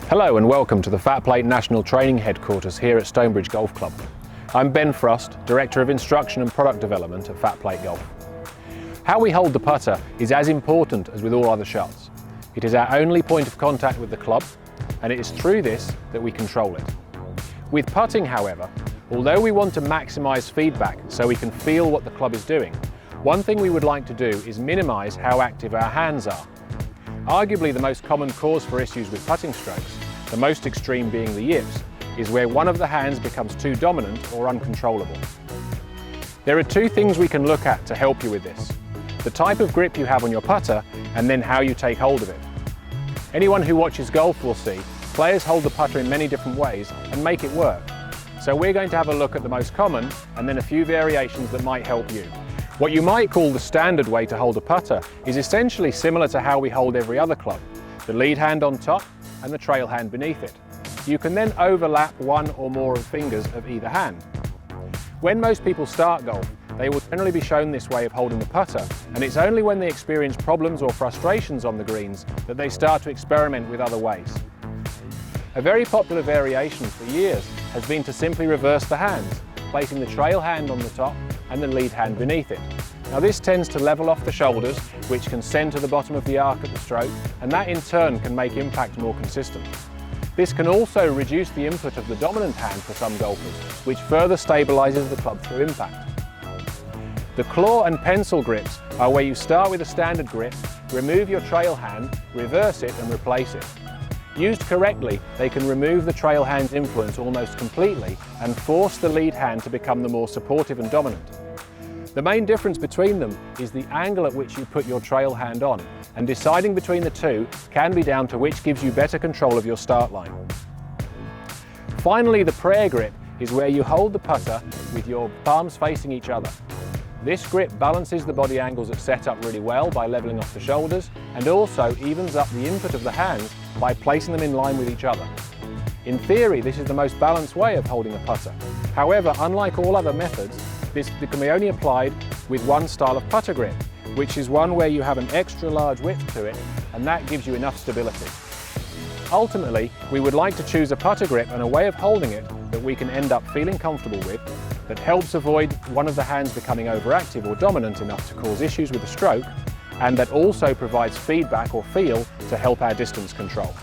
Hello and welcome to the FatPlate National Training Headquarters here at Stonebridge Golf Club. I'm Ben Frost, Director of Instruction and Product Development at FatPlate Golf. How we hold the putter is as important as with all other shots. It is our only point of contact with the club, and it is through this that we control it. With putting, however, although we want to maximise feedback so we can feel what the club is doing, one thing we would like to do is minimise how active our hands are. Arguably the most common cause for issues with putting strokes, the most extreme being the yips, is where one of the hands becomes too dominant or uncontrollable. There are two things we can look at to help you with this: the type of grip you have on your putter and then how you take hold of it. Anyone who watches golf will see players hold the putter in many different ways and make it work. So we're going to have a look at the most common and then a few variations that might help you. What you might call the standard way to hold a putter is essentially similar to how we hold every other club: the lead hand on top and the trail hand beneath it. You can then overlap one or more fingers of either hand. When most people start golf, they will generally be shown this way of holding the putter, and it's only when they experience problems or frustrations on the greens that they start to experiment with other ways. A very popular variation for years has been to simply reverse the hands, placing the trail hand on the top and the lead hand beneath it. Now this tends to level off the shoulders, which can centre the bottom of the arc at the stroke, and that in turn can make impact more consistent. This can also reduce the input of the dominant hand for some golfers, which further stabilises the club through impact. The claw and pencil grips are where you start with a standard grip, remove your trail hand, reverse it and replace it. Used correctly, they can remove the trail hand's influence almost completely and force the lead hand to become the more supportive and dominant. The main difference between them is the angle at which you put your trail hand on, and deciding between the two can be down to which gives you better control of your start line. Finally, the prayer grip is where you hold the putter with your palms facing each other. This grip balances the body angles at setup really well by levelling off the shoulders, and also evens up the input of the hands by placing them in line with each other. In theory, this is the most balanced way of holding a putter. However, unlike all other methods, this can be only applied with one style of putter grip, which is one where you have an extra large width to it, and that gives you enough stability. Ultimately, we would like to choose a putter grip and a way of holding it that we can end up feeling comfortable with, that helps avoid one of the hands becoming overactive or dominant enough to cause issues with the stroke, and that also provides feedback or feel to help our distance control.